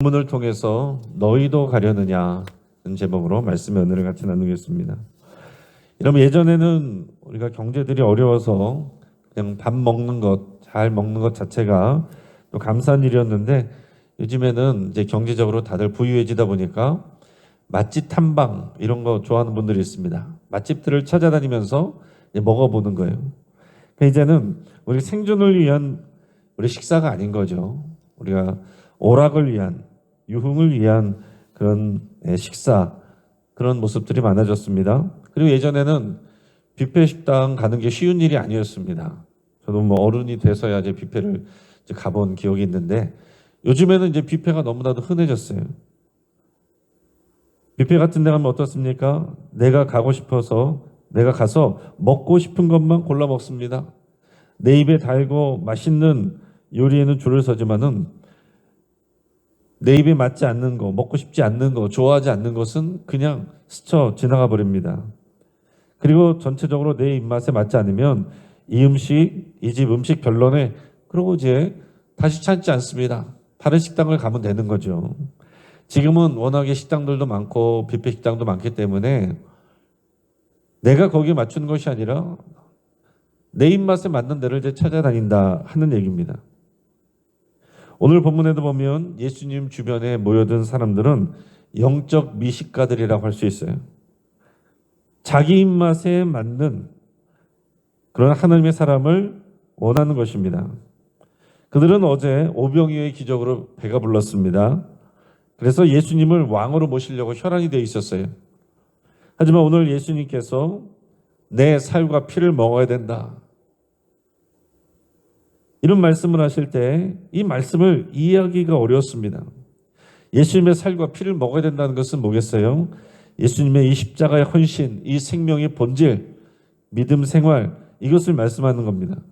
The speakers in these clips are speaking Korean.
본문을 통해서 너희도 가려느냐 는 제목으로 말씀의 은혜를 같이 나누겠습니다. 여러분, 예전에는 우리가 경제들이 어려워서 그냥 밥 먹는 것, 잘 먹는 것 자체가 또 감사한 일이었는데, 요즘에는 이제 경제적으로 다들 부유해지다 보니까 맛집 탐방 이런 거 좋아하는 분들이 있습니다. 맛집들을 찾아다니면서 이제 먹어보는 거예요. 그러니까 이제는 우리 생존을 위한 우리 식사가 아닌 거죠. 우리가 오락을 위한, 유흥을 위한 그런 식사, 그런 모습들이 많아졌습니다. 그리고 예전에는 뷔페 식당 가는 게 쉬운 일이 아니었습니다. 저도 뭐 어른이 돼서야 이제 뷔페를 이제 가본 기억이 있는데, 요즘에는 이제 뷔페가 너무나도 흔해졌어요. 뷔페 같은 데 가면 어떻습니까? 내가 가고 싶어서 내가 가서 먹고 싶은 것만 골라 먹습니다. 내 입에 달고 맛있는 요리에는 줄을 서지만은 내 입에 맞지 않는 거, 먹고 싶지 않는 거, 좋아하지 않는 것은 그냥 스쳐 지나가 버립니다. 그리고 전체적으로 내 입맛에 맞지 않으면 이 음식, 이 집 음식 별로네, 그러고 이제 다시 찾지 않습니다. 다른 식당을 가면 되는 거죠. 지금은 워낙에 식당들도 많고 뷔페 식당도 많기 때문에 내가 거기에 맞추는 것이 아니라 내 입맛에 맞는 데를 이제 찾아다닌다 하는 얘기입니다. 오늘 본문에도 보면 예수님 주변에 모여든 사람들은 영적 미식가들이라고 할 수 있어요. 자기 입맛에 맞는 그런 하나님의 사람을 원하는 것입니다. 그들은 어제 오병이어의 기적으로 배가 불렀습니다. 그래서 예수님을 왕으로 모시려고 혈안이 되어 있었어요. 하지만 오늘 예수님께서 내 살과 피를 먹어야 된다, 이런 말씀을 하실 때 이 말씀을 이해하기가 어려웠습니다. 예수님의 살과 피를 먹어야 된다는 것은 뭐겠어요? 예수님의 이 십자가의 헌신, 이 생명의 본질, 믿음 생활, 이것을 말씀하는 겁니다.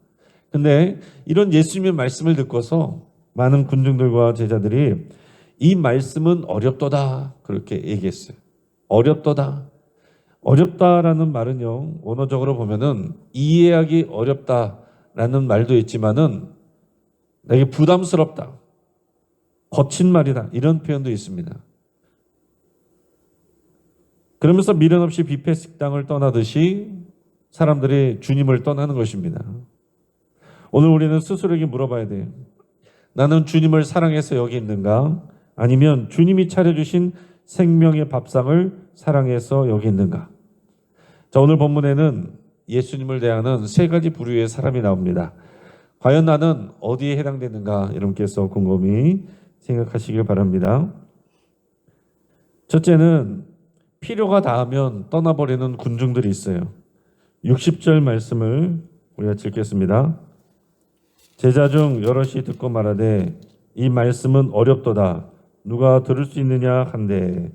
근데 이런 예수님의 말씀을 듣고서 많은 군중들과 제자들이 이 말씀은 어렵도다, 그렇게 얘기했어요. 어렵도다. 어렵다라는 말은요, 원어적으로 보면은 이해하기 어렵다라는 말도 있지만은 되게 부담스럽다, 거친 말이다, 이런 표현도 있습니다. 그러면서 미련 없이 뷔페 식당을 떠나듯이 사람들이 주님을 떠나는 것입니다. 오늘 우리는 스스로에게 물어봐야 돼요. 나는 주님을 사랑해서 여기 있는가? 아니면 주님이 차려주신 생명의 밥상을 사랑해서 여기 있는가? 자, 오늘 본문에는 예수님을 대하는 세 가지 부류의 사람이 나옵니다. 과연 나는 어디에 해당되는가? 여러분께서 곰곰이 생각하시길 바랍니다. 첫째는 필요가 닿으면 떠나버리는 군중들이 있어요. 60절 말씀을 우리가 읽겠습니다. 제자 중 여럿이 듣고 말하되 이 말씀은 어렵도다, 누가 들을 수 있느냐 한데.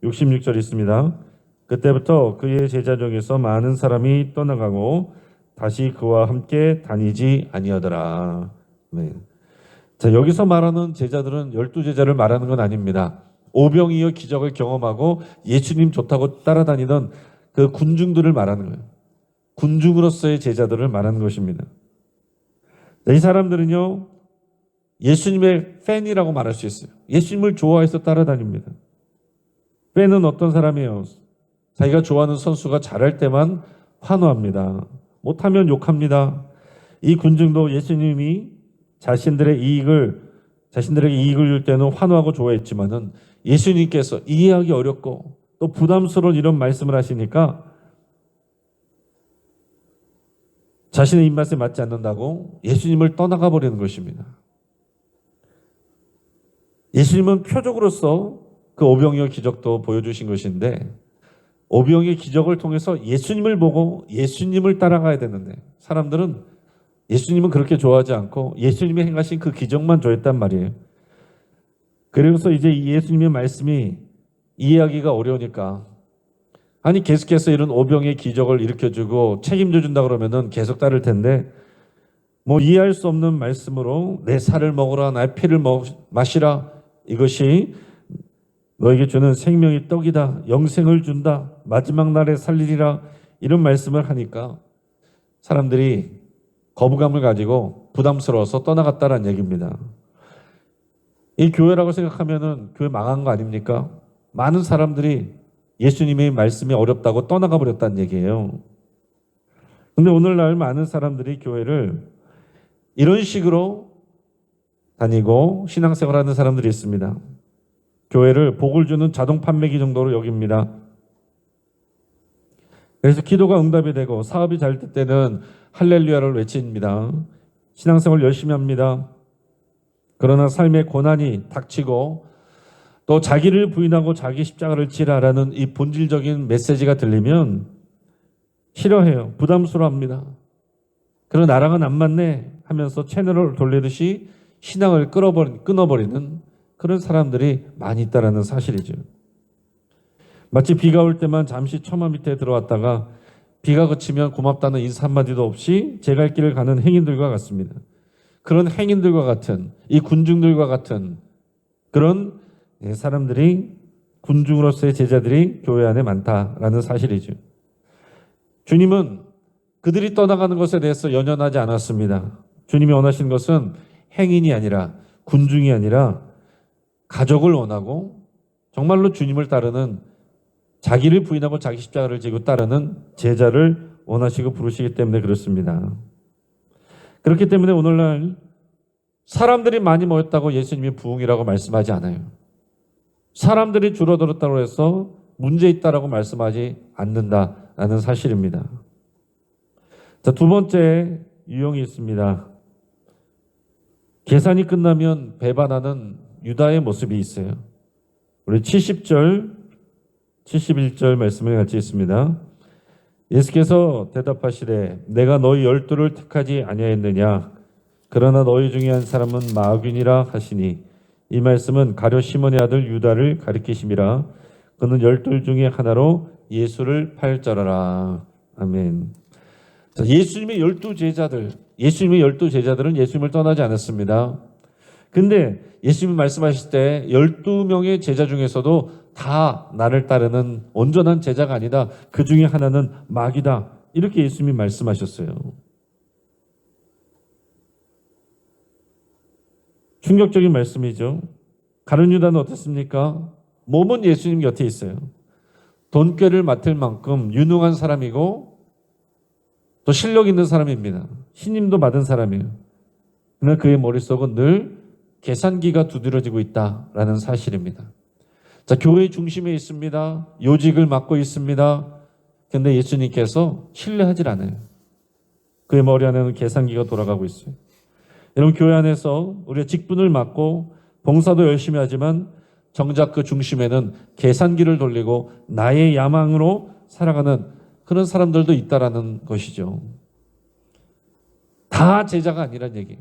66절 있습니다. 그때부터 그의 제자 중에서 많은 사람이 떠나가고 다시 그와 함께 다니지 아니하더라. 네. 자, 여기서 말하는 제자들은 12제자를 말하는 건 아닙니다. 오병이어 기적을 경험하고 예수님 좋다고 따라다니던 그 군중들을 말하는 거예요. 군중으로서의 제자들을 말하는 것입니다. 이 사람들은요, 예수님의 팬이라고 말할 수 있어요. 예수님을 좋아해서 따라다닙니다. 팬은 어떤 사람이에요? 자기가 좋아하는 선수가 잘할 때만 환호합니다. 못하면 욕합니다. 이 군중도 예수님이 자신들에게 이익을 줄 때는 환호하고 좋아했지만은 예수님께서 이해하기 어렵고 또 부담스러운 이런 말씀을 하시니까 자신의 입맛에 맞지 않는다고 예수님을 떠나가 버리는 것입니다. 예수님은 표적으로서 그 오병이어 기적도 보여주신 것인데, 오병이어 기적을 통해서 예수님을 보고 예수님을 따라가야 되는데 사람들은 예수님은 그렇게 좋아하지 않고 예수님이 행하신 그 기적만 좋아했단 말이에요. 그래서 이제 예수님의 말씀이 이해하기가 어려우니까, 아니 계속해서 이런 오병의 기적을 일으켜주고 책임져 준다 그러면은 계속 따를 텐데, 뭐 이해할 수 없는 말씀으로 내 살을 먹으라, 나의 피를 마시라, 이것이 너에게 주는 생명의 떡이다, 영생을 준다, 마지막 날에 살리리라, 이런 말씀을 하니까 사람들이 거부감을 가지고 부담스러워서 떠나갔다는 얘기입니다. 이 교회라고 생각하면은 교회 망한 거 아닙니까? 많은 사람들이 예수님의 말씀이 어렵다고 떠나가 버렸다는 얘기예요. 근데 오늘날 많은 사람들이 교회를 이런 식으로 다니고 신앙생활하는 사람들이 있습니다. 교회를 복을 주는 자동 판매기 정도로 여깁니다. 그래서 기도가 응답이 되고 사업이 잘 될 때는 할렐루야를 외칩니다. 신앙생활 열심히 합니다. 그러나 삶의 고난이 닥치고 또 자기를 부인하고 자기 십자가를 지라라는 이 본질적인 메시지가 들리면 싫어해요. 부담스러워합니다. 그런 나랑은 안 맞네 하면서 채널을 돌리듯이 신앙을 끊어버리는 그런 사람들이 많이 있다는 사실이죠. 마치 비가 올 때만 잠시 처마 밑에 들어왔다가 비가 그치면 고맙다는 인사 한마디도 없이 제 갈 길을 가는 행인들과 같습니다. 그런 행인들과 같은 이 군중들과 같은 그런 사람들이 군중으로서의 제자들이 교회 안에 많다라는 사실이죠. 주님은 그들이 떠나가는 것에 대해서 연연하지 않았습니다. 주님이 원하시는 것은 행인이 아니라 군중이 아니라 가족을 원하고 정말로 주님을 따르는 자기를 부인하고 자기 십자가를 지고 따르는 제자를 원하시고 부르시기 때문에 그렇습니다. 그렇기 때문에 오늘날 사람들이 많이 모였다고 예수님이 부흥이라고 말씀하지 않아요. 사람들이 줄어들었다고 해서 문제 있다라고 말씀하지 않는다라는 사실입니다. 자, 두 번째 유형이 있습니다. 계산이 끝나면 배반하는 유다의 모습이 있어요. 우리 70절, 71절 말씀을 같이 읽습니다. 예수께서 대답하시되 내가 너희 12를 택하지 아니하였느냐 그러나 너희 중에 한 사람은 마귀니라 하시니 이 말씀은 가룟 시몬의 아들 유다를 가리키심이라 그는 12 중에 하나로 예수를 팔자라라. 아멘. 자, 예수님의 12제자들, 예수님의 12제자들은 예수님을 떠나지 않았습니다. 근데 예수님이 말씀하실 때 12명의 제자 중에서도 다 나를 따르는 온전한 제자가 아니다. 그 중에 하나는 마귀다. 이렇게 예수님이 말씀하셨어요. 충격적인 말씀이죠. 가룟 유다는 어떻습니까? 몸은 예수님 곁에 있어요. 돈꾀를 맡을 만큼 유능한 사람이고 또 실력 있는 사람입니다. 신임도 받은 사람이에요. 그러나 그의 머릿속은 늘 계산기가 두드러지고 있다라는 사실입니다. 자, 교회의 중심에 있습니다. 요직을 맡고 있습니다. 그런데 예수님께서 신뢰하지 않아요. 그의 머리 안에는 계산기가 돌아가고 있어요. 여러분, 교회 안에서 우리가 직분을 맡고 봉사도 열심히 하지만 정작 그 중심에는 계산기를 돌리고 나의 야망으로 살아가는 그런 사람들도 있다라는 것이죠. 다 제자가 아니란 얘기예요.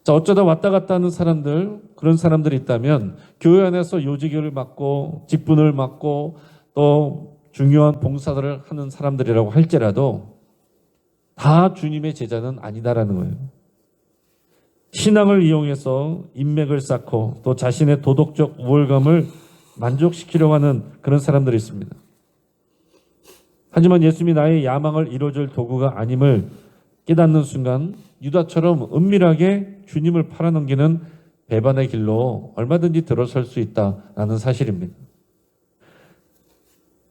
자, 어쩌다 왔다 갔다 하는 사람들, 그런 사람들이 있다면 교회 안에서 요직을 맡고 직분을 맡고 또 중요한 봉사들을 하는 사람들이라고 할지라도 다 주님의 제자는 아니다라는 거예요. 신앙을 이용해서 인맥을 쌓고 또 자신의 도덕적 우월감을 만족시키려고 하는 그런 사람들이 있습니다. 하지만 예수님이 나의 야망을 이루어줄 도구가 아님을 깨닫는 순간 유다처럼 은밀하게 주님을 팔아넘기는 배반의 길로 얼마든지 들어설 수 있다라는 사실입니다.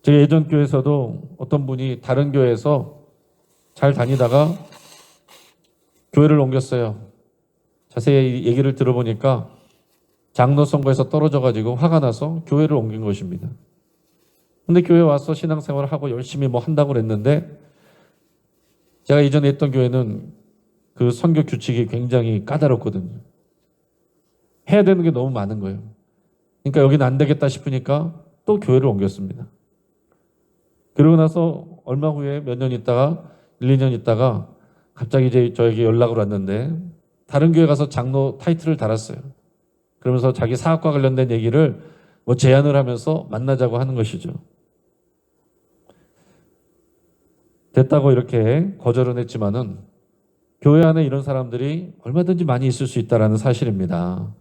제가 예전 교회에서도 어떤 분이 다른 교회에서 잘 다니다가 교회를 옮겼어요. 자세히 얘기를 들어보니까 장로 선거에서 떨어져가지고 화가 나서 교회를 옮긴 것입니다. 근데 교회 와서 신앙생활을 하고 열심히 뭐 한다고 그랬는데 제가 이전에 했던 교회는 그 선교 규칙이 굉장히 까다롭거든요. 해야 되는 게 너무 많은 거예요. 그러니까 여기는 안 되겠다 싶으니까 또 교회를 옮겼습니다. 그러고 나서 얼마 후에 몇 년 있다가 1, 2년 있다가 갑자기 이제 저에게 연락을 왔는데 다른 교회 가서 장로 타이틀을 달았어요. 그러면서 자기 사업과 관련된 얘기를 뭐 제안을 하면서 만나자고 하는 것이죠. 됐다고 이렇게 거절은 했지만은 교회 안에 이런 사람들이 얼마든지 많이 있을 수 있다는 사실입니다.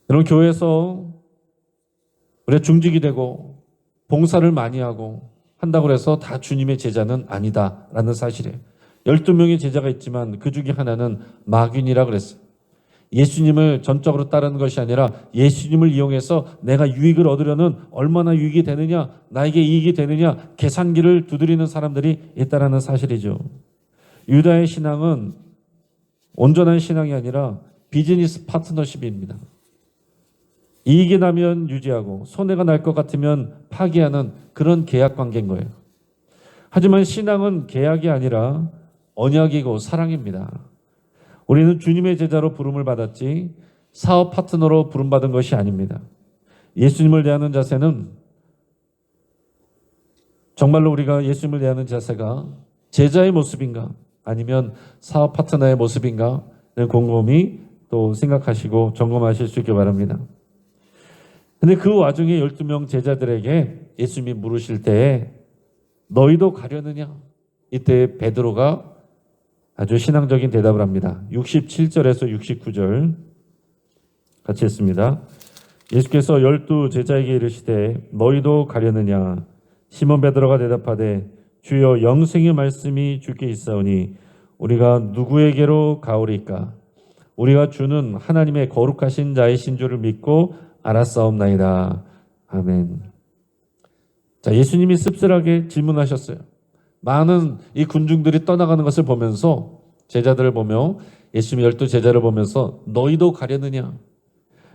여러분, 교회에서 우리가 중직이 되고 봉사를 많이 하고 한다고 해서 다 주님의 제자는 아니다라는 사실이에요. 12명의 제자가 있지만 그 중에 하나는 마귀니라 그랬어요. 예수님을 전적으로 따르는 것이 아니라 예수님을 이용해서 내가 유익을 얻으려는 얼마나 유익이 되느냐, 나에게 이익이 되느냐 계산기를 두드리는 사람들이 있다는 사실이죠. 유다의 신앙은 온전한 신앙이 아니라 비즈니스 파트너십입니다. 이익이 나면 유지하고 손해가 날 것 같으면 파기하는 그런 계약 관계인 거예요. 하지만 신앙은 계약이 아니라 언약이고 사랑입니다. 우리는 주님의 제자로 부름을 받았지 사업 파트너로 부름받은 것이 아닙니다. 예수님을 대하는 자세는 정말로 우리가 예수님을 대하는 자세가 제자의 모습인가 아니면 사업 파트너의 모습인가를 곰곰이 또 생각하시고 점검하실 수 있길 바랍니다. 근데 그 와중에 12명 제자들에게 예수님이 물으실 때에 너희도 가려느냐? 이때 베드로가 아주 신앙적인 대답을 합니다. 67절에서 69절 같이 했습니다. 예수께서 12 제자에게 이르시되 너희도 가려느냐? 시몬 베드로가 대답하되 주여 영생의 말씀이 주께 있사오니 우리가 누구에게로 가오리까? 우리가 주는 하나님의 거룩하신 자이신 줄을 믿고 알았사옵나이다. 아멘. 자, 예수님이 씁쓸하게 질문하셨어요. 많은 이 군중들이 떠나가는 것을 보면서 제자들을 보며 예수님이 12 제자를 보면서 너희도 가려느냐?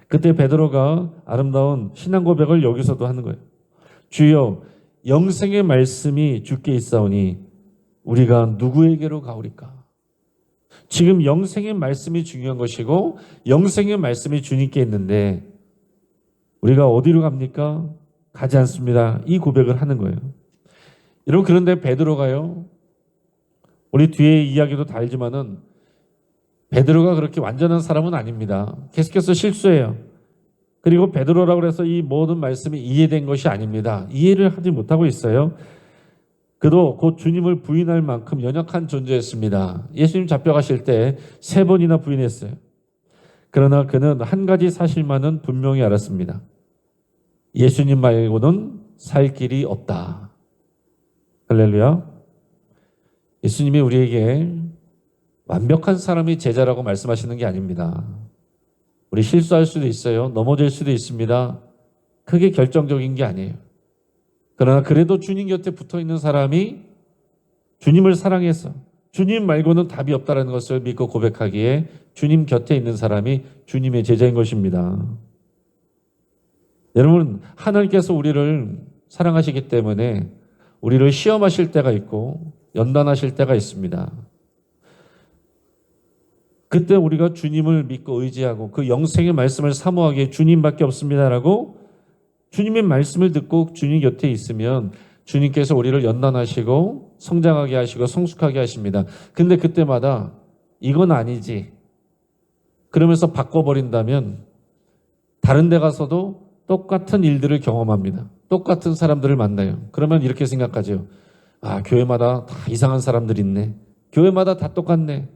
그때 베드로가 아름다운 신앙 고백을 여기서도 하는 거예요. 주여 영생의 말씀이 주께 있사오니 우리가 누구에게로 가오리까? 지금 영생의 말씀이 중요한 것이고 영생의 말씀이 주님께 있는데 우리가 어디로 갑니까? 가지 않습니다. 이 고백을 하는 거예요. 여러분 그런데 베드로가요. 우리 뒤에 이야기도 다 알지만은 베드로가 그렇게 완전한 사람은 아닙니다. 계속해서 실수해요. 그리고 베드로라고 해서 이 모든 말씀이 이해된 것이 아닙니다. 이해를 하지 못하고 있어요. 그도 곧 주님을 부인할 만큼 연약한 존재였습니다. 예수님 잡혀가실 때 3번이나 부인했어요. 그러나 그는 한 가지 사실만은 분명히 알았습니다. 예수님 말고는 살 길이 없다. 할렐루야. 예수님이 우리에게 완벽한 사람이 제자라고 말씀하시는 게 아닙니다. 우리 실수할 수도 있어요. 넘어질 수도 있습니다. 그게 결정적인 게 아니에요. 그러나 그래도 주님 곁에 붙어 있는 사람이 주님을 사랑해서 주님 말고는 답이 없다는 것을 믿고 고백하기에 주님 곁에 있는 사람이 주님의 제자인 것입니다. 여러분, 하나님께서 우리를 사랑하시기 때문에 우리를 시험하실 때가 있고 연단하실 때가 있습니다. 그때 우리가 주님을 믿고 의지하고 그 영생의 말씀을 사모하기에 주님밖에 없습니다라고 주님의 말씀을 듣고 주님 곁에 있으면 주님께서 우리를 연단하시고 성장하게 하시고 성숙하게 하십니다. 근데 그때마다 이건 아니지 그러면서 바꿔버린다면 다른 데 가서도 똑같은 일들을 경험합니다. 똑같은 사람들을 만나요. 그러면 이렇게 생각하죠. 아, 교회마다 다 이상한 사람들 있네. 교회마다 다 똑같네.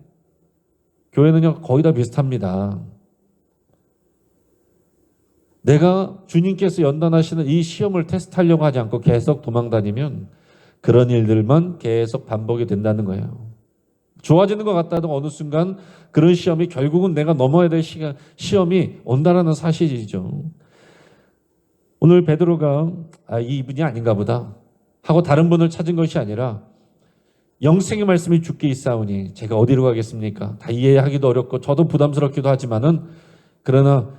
교회는요 거의 다 비슷합니다. 내가 주님께서 연단하시는 이 시험을 테스트하려고 하지 않고 계속 도망다니면 그런 일들만 계속 반복이 된다는 거예요. 좋아지는 것 같다도 어느 순간 그런 시험이 결국은 내가 넘어야 될 시험이 온다라는 사실이죠. 오늘 베드로가 이분이 아닌가 보다 하고 다른 분을 찾은 것이 아니라 영생의 말씀이 주께 있사오니 제가 어디로 가겠습니까? 다 이해하기도 어렵고 저도 부담스럽기도 하지만은 그러나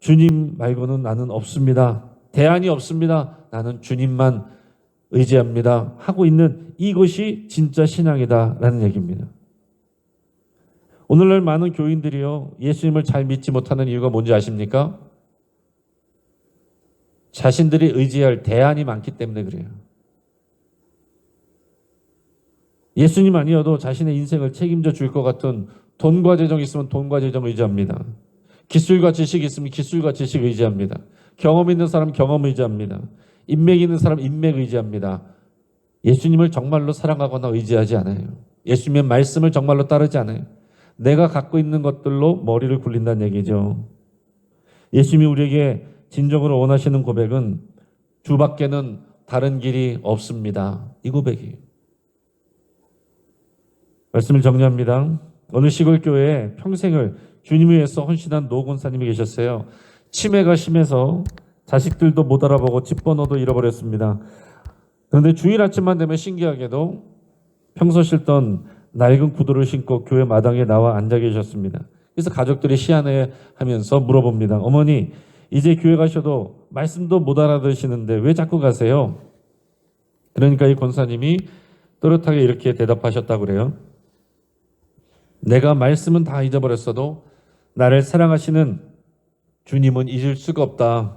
주님 말고는 나는 없습니다. 대안이 없습니다. 나는 주님만 의지합니다. 하고 있는 이것이 진짜 신앙이다라는 얘기입니다. 오늘날 많은 교인들이요 예수님을 잘 믿지 못하는 이유가 뭔지 아십니까? 자신들이 의지할 대안이 많기 때문에 그래요. 예수님 아니어도 자신의 인생을 책임져 줄 것 같은 돈과 재정이 있으면 돈과 재정 의지합니다. 기술과 지식이 있으면 기술과 지식 의지합니다. 경험 있는 사람 경험 의지합니다. 인맥 있는 사람 인맥 의지합니다. 예수님을 정말로 사랑하거나 의지하지 않아요. 예수님의 말씀을 정말로 따르지 않아요. 내가 갖고 있는 것들로 머리를 굴린다는 얘기죠. 예수님이 우리에게 진정으로 원하시는 고백은 주밖에는 다른 길이 없습니다. 이 고백이에요. 말씀을 정리합니다. 어느 시골 교회에 평생을 주님을 위해서 헌신한 노 권사님이 계셨어요. 치매가 심해서 자식들도 못 알아보고 집 번호도 잃어버렸습니다. 그런데 주일 아침만 되면 신기하게도 평소 신던 낡은 구두를 신고 교회 마당에 나와 앉아 계셨습니다. 그래서 가족들이 희한해하면서 물어봅니다. 어머니, 이제 교회 가셔도 말씀도 못 알아들으시는데 왜 자꾸 가세요? 그러니까 이 권사님이 또렷하게 이렇게 대답하셨다고 그래요. 내가 말씀은 다 잊어버렸어도 나를 사랑하시는 주님은 잊을 수가 없다.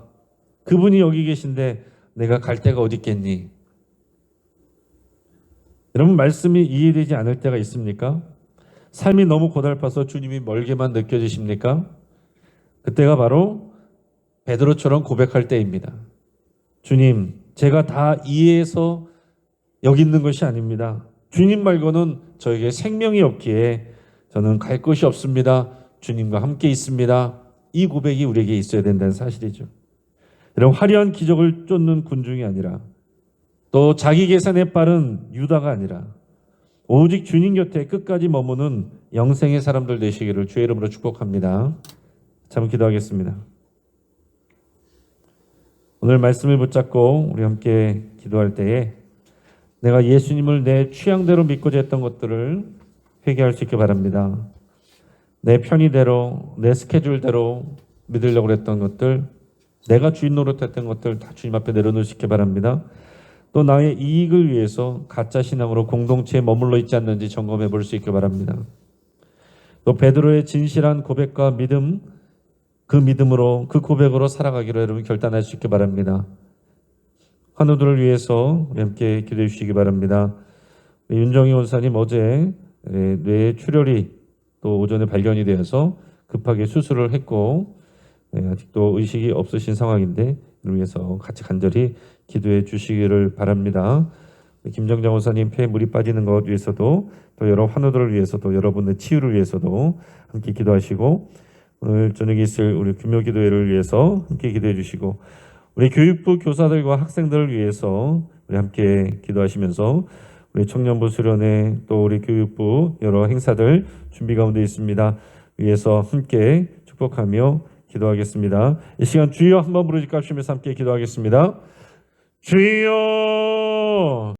그분이 여기 계신데 내가 갈 데가 어디 있겠니? 여러분, 말씀이 이해되지 않을 때가 있습니까? 삶이 너무 고달파서 주님이 멀게만 느껴지십니까? 그때가 바로 베드로처럼 고백할 때입니다. 주님, 제가 다 이해해서 여기 있는 것이 아닙니다. 주님 말고는 저에게 생명이 없기에 저는 갈 곳이 없습니다. 주님과 함께 있습니다. 이 고백이 우리에게 있어야 된다는 사실이죠. 이런 화려한 기적을 쫓는 군중이 아니라 또 자기 계산에 빠른 유다가 아니라 오직 주님 곁에 끝까지 머무는 영생의 사람들 되시기를 주의 이름으로 축복합니다. 참 기도하겠습니다. 오늘 말씀을 붙잡고 우리 함께 기도할 때에 내가 예수님을 내 취향대로 믿고자 했던 것들을 회개할 수 있게 바랍니다. 내 편의대로, 내 스케줄대로 믿으려고 했던 것들, 내가 주인 노릇했던 것들 다 주님 앞에 내려놓을 수 있게 바랍니다. 또 나의 이익을 위해서 가짜 신앙으로 공동체에 머물러 있지 않는지 점검해 볼 수 있게 바랍니다. 또 베드로의 진실한 고백과 믿음, 그 믿음으로, 그 고백으로 살아가기로 여러분 결단할 수 있게 바랍니다. 환우들을 위해서 우리 함께 기도해 주시기 바랍니다. 윤정희 원사님 어제 뇌 출혈이 또 오전에 발견이 되어서 급하게 수술을 했고 아직도 의식이 없으신 상황인데 이를 위해서 같이 간절히 기도해 주시기를 바랍니다. 김정장 원사님 폐에 물이 빠지는 것 위해서도 또 여러 환우들을 위해서도 여러분의 치유를 위해서도 함께 기도하시고 오늘 저녁에 있을 우리 금요기도회를 위해서 함께 기도해 주시고 우리 교육부 교사들과 학생들을 위해서 우리 함께 기도하시면서 우리 청년부 수련회 또 우리 교육부 여러 행사들 준비 가운데 있습니다. 위해서 함께 축복하며 기도하겠습니다. 이 시간 주여 한번 부르짖고 합시면서 함께 기도하겠습니다. 주여